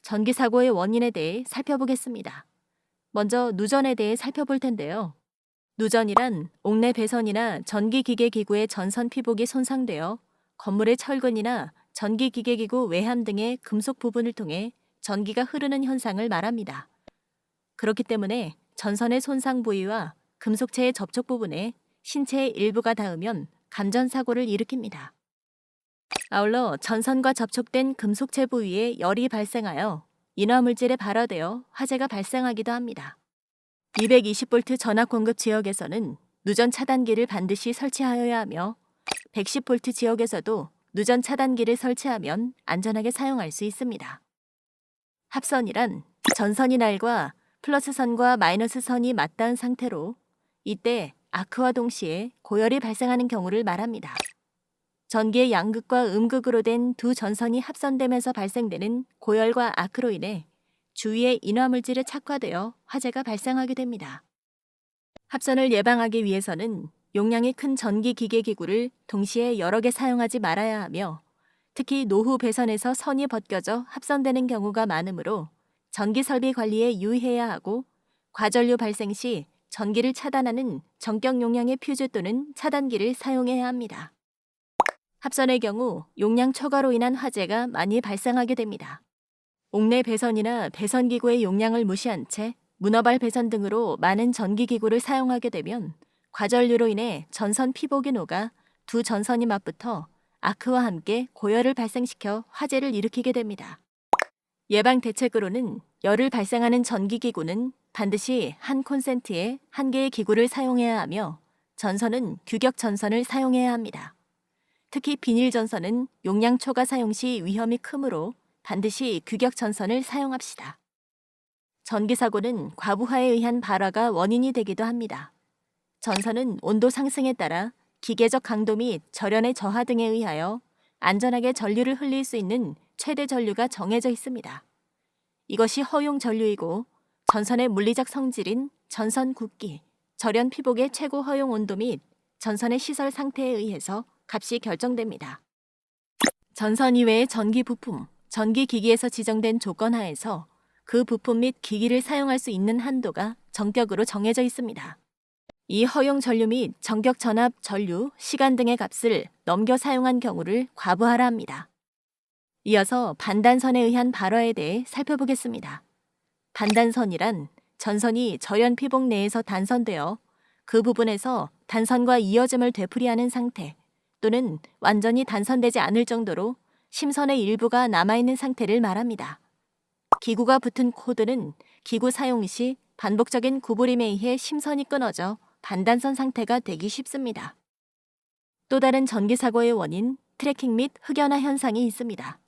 전기 사고의 원인에 대해 살펴보겠습니다. 먼저 누전에 대해 살펴볼 텐데요. 누전이란 옥내 배선이나 전기기계 기구의 전선 피복이 손상되어 건물의 철근이나 전기기계 기구 외함 등의 금속 부분을 통해 전기가 흐르는 현상을 말합니다. 그렇기 때문에 전선의 손상 부위와 금속체의 접촉 부분에 신체의 일부가 닿으면 감전사고를 일으킵니다. 아울러 전선과 접촉된 금속체 부위에 열이 발생하여 인화물질에 발화되어 화재가 발생하기도 합니다. 220V 전압 공급 지역에서는 누전 차단기를 반드시 설치하여야 하며 110V 지역에서도 누전 차단기를 설치하면 안전하게 사용할 수 있습니다. 합선이란 전선이 날과 플러스선과 마이너스선이 맞닿은 상태로 이때 아크와 동시에 고열이 발생하는 경우를 말합니다. 전기의 양극과 음극으로 된 두 전선이 합선되면서 발생되는 고열과 아크로 인해 주위의 인화물질에 착화되어 화재가 발생하게 됩니다. 합선을 예방하기 위해서는 용량이 큰 전기 기계 기구를 동시에 여러 개 사용하지 말아야 하며 특히 노후 배선에서 선이 벗겨져 합선되는 경우가 많으므로 전기 설비 관리에 유의해야 하고 과전류 발생 시 전기를 차단하는 전격 용량의 퓨즈 또는 차단기를 사용해야 합니다. 합선의 경우 용량 초과로 인한 화재가 많이 발생하게 됩니다. 옥내 배선이나 배선기구의 용량을 무시한 채 문어발 배선 등으로 많은 전기기구를 사용하게 되면 과전류로 인해 전선 피복이 녹아 두 전선이 맞붙어 아크와 함께 고열을 발생시켜 화재를 일으키게 됩니다. 예방 대책으로는 열을 발생하는 전기기구는 반드시 한 콘센트에 한 개의 기구를 사용해야 하며 전선은 규격 전선을 사용해야 합니다. 특히 비닐 전선은 용량 초과 사용 시 위험이 크므로 반드시 규격 전선을 사용합시다. 전기 사고는 과부하에 의한 발화가 원인이 되기도 합니다. 전선은 온도 상승에 따라 기계적 강도 및 절연의 저하 등에 의하여 안전하게 전류를 흘릴 수 있는 최대 전류가 정해져 있습니다. 이것이 허용 전류이고 전선의 물리적 성질인 전선 굵기, 절연 피복의 최고 허용 온도 및 전선의 시설 상태에 의해서 값이 결정됩니다. 전선 이외의 전기 부품, 전기 기기에서 지정된 조건 하에서 그 부품 및 기기를 사용할 수 있는 한도가 정격으로 정해져 있습니다. 이 허용 전류 및 정격 전압, 전류, 시간 등의 값을 넘겨 사용한 경우를 과부하라 합니다. 이어서 반단선에 의한 발화에 대해 살펴보겠습니다. 반단선이란 전선이 절연 피복 내에서 단선되어 그 부분에서 단선과 이어짐을 되풀이하는 상태 또는 완전히 단선되지 않을 정도로 심선의 일부가 남아있는 상태를 말합니다. 기구가 붙은 코드는 기구 사용 시 반복적인 구부림에 의해 심선이 끊어져 반단선 상태가 되기 쉽습니다. 또 다른 전기 사고의 원인, 트래킹 및 흑연화 현상이 있습니다.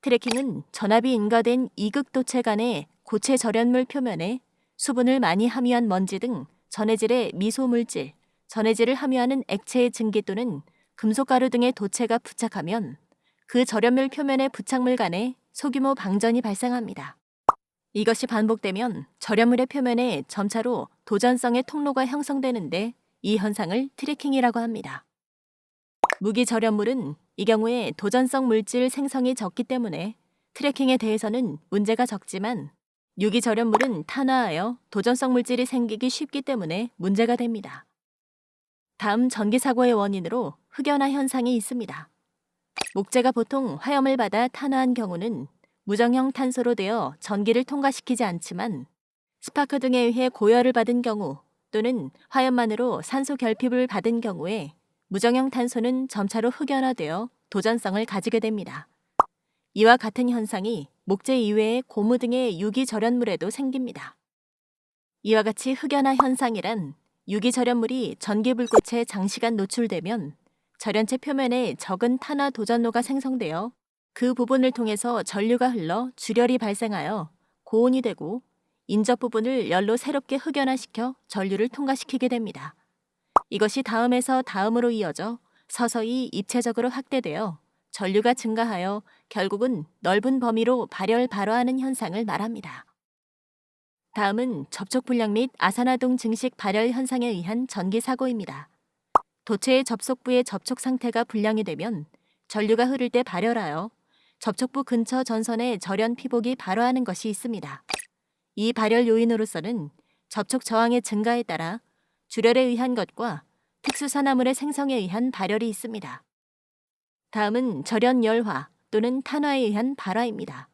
트래킹은 전압이 인가된 이극도체 간의 고체 절연물 표면에 수분을 많이 함유한 먼지 등 전해질의 미소물질, 전해질을 함유하는 액체의 증기 또는 금속가루 등의 도체가 부착하면 그 절연물 표면의 부착물 간에 소규모 방전이 발생합니다. 이것이 반복되면 절연물의 표면에 점차로 도전성의 통로가 형성되는데 이 현상을 트래킹이라고 합니다. 무기절연물은 이 경우에 도전성 물질 생성이 적기 때문에 트래킹에 대해서는 문제가 적지만 유기절연물은 탄화하여 도전성 물질이 생기기 쉽기 때문에 문제가 됩니다. 다음 전기 사고의 원인으로 흑연화 현상이 있습니다. 목재가 보통 화염을 받아 탄화한 경우는 무정형 탄소로 되어 전기를 통과시키지 않지만 스파크 등에 의해 고열을 받은 경우 또는 화염만으로 산소 결핍을 받은 경우에 무정형 탄소는 점차로 흑연화되어 도전성을 가지게 됩니다. 이와 같은 현상이 목재 이외의 고무 등의 유기절연물에도 생깁니다. 이와 같이 흑연화 현상이란 유기절연물이 전기불꽃에 장시간 노출되면 절연체 표면에 적은 탄화 도전로가 생성되어 그 부분을 통해서 전류가 흘러 출혈이 발생하여 고온이 되고 인접 부분을 열로 새롭게 흑연화시켜 전류를 통과시키게 됩니다. 이것이 다음에서 다음으로 이어져 서서히 입체적으로 확대되어 전류가 증가하여 결국은 넓은 범위로 발화하는 현상을 말합니다. 다음은 접촉불량 및 아산화동 증식 발열 현상에 의한 전기 사고입니다. 도체의 접속부의 접촉 상태가 불량이 되면 전류가 흐를 때 발열하여 접촉부 근처 전선의 절연 피복이 발화하는 것이 있습니다. 이 발열 요인으로서는 접촉 저항의 증가에 따라 출혈에 의한 것과 특수산화물의 생성에 의한 발열이 있습니다. 다음은 절연 열화 또는 탄화에 의한 발화입니다.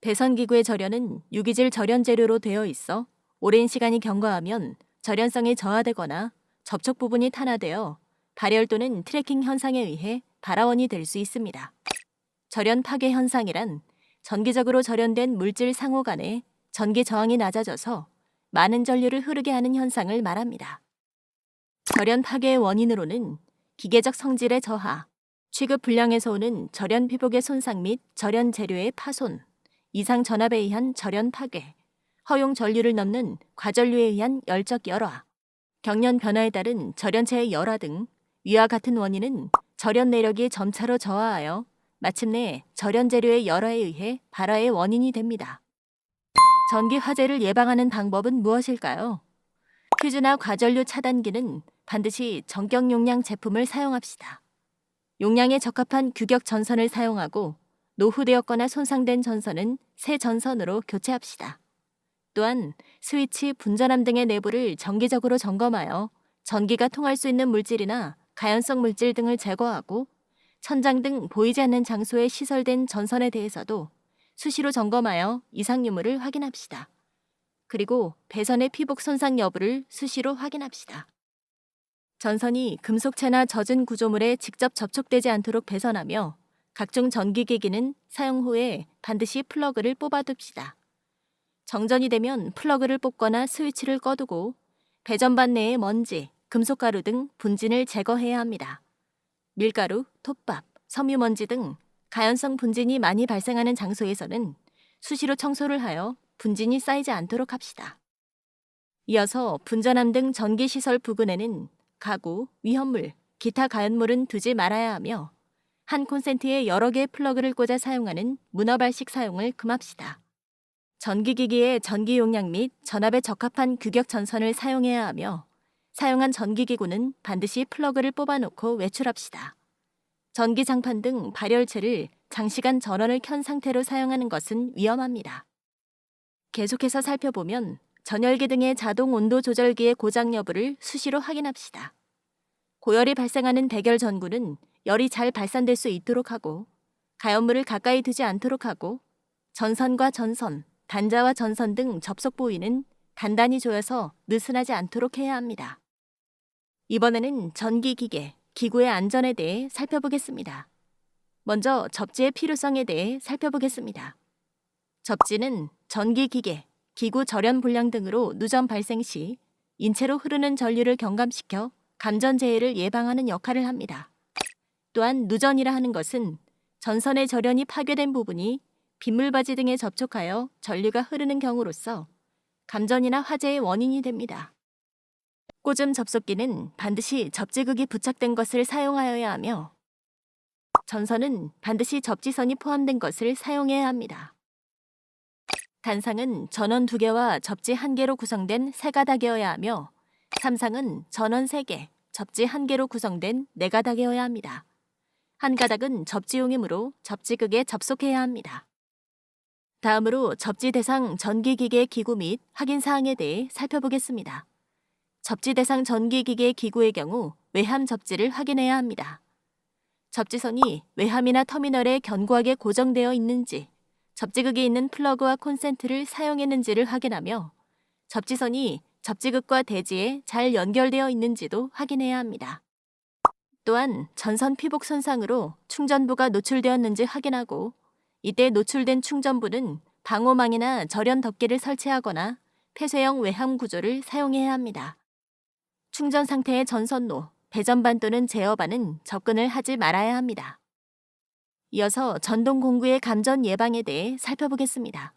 배선기구의 절연은 유기질 절연 재료로 되어 있어 오랜 시간이 경과하면 절연성이 저하되거나 접촉 부분이 탄화되어 발열 또는 트래킹 현상에 의해 발화원이 될 수 있습니다. 절연 파괴 현상이란 전기적으로 절연된 물질 상호 간에 전기 저항이 낮아져서 많은 전류를 흐르게 하는 현상을 말합니다. 절연 파괴의 원인으로는 기계적 성질의 저하, 취급 불량에서 오는 절연 피복의 손상 및 절연 재료의 파손, 이상 전압에 의한 절연 파괴, 허용 전류를 넘는 과전류에 의한 열적 열화, 경련 변화에 따른 절연체의 열화 등 위와 같은 원인은 절연 내력이 점차로 저하하여 마침내 절연 재료의 열화에 의해 발화의 원인이 됩니다. 전기 화재를 예방하는 방법은 무엇일까요? 퓨즈나 과전류 차단기는 반드시 전격 용량 제품을 사용합시다. 용량에 적합한 규격 전선을 사용하고 노후되었거나 손상된 전선은 새 전선으로 교체합시다. 또한 스위치, 분전함 등의 내부를 정기적으로 점검하여 전기가 통할 수 있는 물질이나 가연성 물질 등을 제거하고 천장 등 보이지 않는 장소에 시설된 전선에 대해서도 수시로 점검하여 이상 유무를 확인합시다. 그리고 배선의 피복 손상 여부를 수시로 확인합시다. 전선이 금속체나 젖은 구조물에 직접 접촉되지 않도록 배선하며 각종 전기기기는 사용 후에 반드시 플러그를 뽑아둡시다. 정전이 되면 플러그를 뽑거나 스위치를 꺼두고 배전반 내의 먼지, 금속가루 등 분진을 제거해야 합니다. 밀가루, 톱밥, 섬유먼지 등 가연성 분진이 많이 발생하는 장소에서는 수시로 청소를 하여 분진이 쌓이지 않도록 합시다. 이어서 분전함 등 전기시설 부근에는 가구, 위험물, 기타 가연물은 두지 말아야 하며 한 콘센트에 여러 개의 플러그를 꽂아 사용하는 문어발식 사용을 금합시다. 전기기기의 전기 용량 및 전압에 적합한 규격 전선을 사용해야 하며 사용한 전기기구는 반드시 플러그를 뽑아놓고 외출합시다. 전기장판 등 발열체를 장시간 전원을 켠 상태로 사용하는 것은 위험합니다. 계속해서 살펴보면 전열기 등의 자동 온도 조절기의 고장 여부를 수시로 확인합시다. 고열이 발생하는 대결 전구는 열이 잘 발산될 수 있도록 하고 가연물을 가까이 두지 않도록 하고 전선과 전선, 단자와 전선 등 접속 부위는 단단히 조여서 느슨하지 않도록 해야 합니다. 이번에는 전기기계, 기구의 안전에 대해 살펴보겠습니다. 먼저 접지의 필요성에 대해 살펴보겠습니다. 접지는 전기기계, 기구 절연 불량 등으로 누전 발생 시 인체로 흐르는 전류를 경감시켜 감전재해를 예방하는 역할을 합니다. 또한 누전이라 하는 것은 전선의 절연이 파괴된 부분이 빗물바지 등에 접촉하여 전류가 흐르는 경우로서 감전이나 화재의 원인이 됩니다. 꽂음 접속기는 반드시 접지극이 부착된 것을 사용하여야 하며 전선은 반드시 접지선이 포함된 것을 사용해야 합니다. 단상은 전원 2개와 접지 1개로 구성된 3가닥이어야 하며 삼상은 전원 3개, 접지 1개로 구성된 4가닥이어야 합니다. 한 가닥은 접지용이므로 접지극에 접속해야 합니다. 다음으로 접지 대상 전기기계 기구 및 확인사항에 대해 살펴보겠습니다. 접지 대상 전기기계 기구의 경우 외함 접지를 확인해야 합니다. 접지선이 외함이나 터미널에 견고하게 고정되어 있는지, 접지극이 있는 플러그와 콘센트를 사용했는지를 확인하며 접지선이 접지극과 대지에 잘 연결되어 있는지도 확인해야 합니다. 또한 전선 피복 손상으로 충전부가 노출되었는지 확인하고 이때 노출된 충전부는 방호망이나 절연 덮개를 설치하거나 폐쇄형 외함 구조를 사용해야 합니다. 충전 상태의 전선로, 배전반 또는 제어반은 접근을 하지 말아야 합니다. 이어서 전동 공구의 감전 예방에 대해 살펴보겠습니다.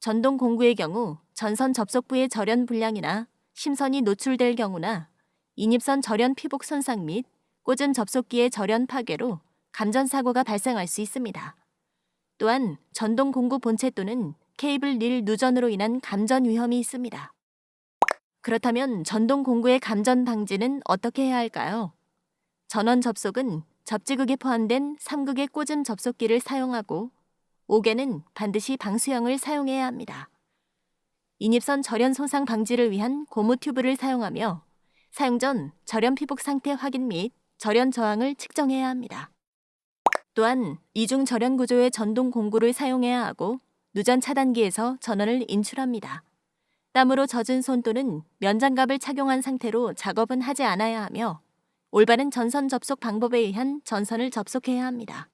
전동 공구의 경우 전선 접속부의 절연 불량이나 심선이 노출될 경우나 인입선 절연 피복 손상 및 꽂음 접속기의 절연 파괴로 감전 사고가 발생할 수 있습니다. 또한 전동 공구 본체 또는 케이블 릴 누전으로 인한 감전 위험이 있습니다. 그렇다면 전동 공구의 감전 방지는 어떻게 해야 할까요? 전원 접속은 접지극에 포함된 3극의 꽂음 접속기를 사용하고 5개는 반드시 방수형을 사용해야 합니다. 인입선 절연 손상 방지를 위한 고무 튜브를 사용하며 사용 전 절연 피복 상태 확인 및 절연 저항을 측정해야 합니다. 또한 이중 절연 구조의 전동 공구를 사용해야 하고 누전 차단기에서 전원을 인출합니다. 땀으로 젖은 손 또는 면장갑을 착용한 상태로 작업은 하지 않아야 하며 올바른 전선 접속 방법에 의한 전선을 접속해야 합니다.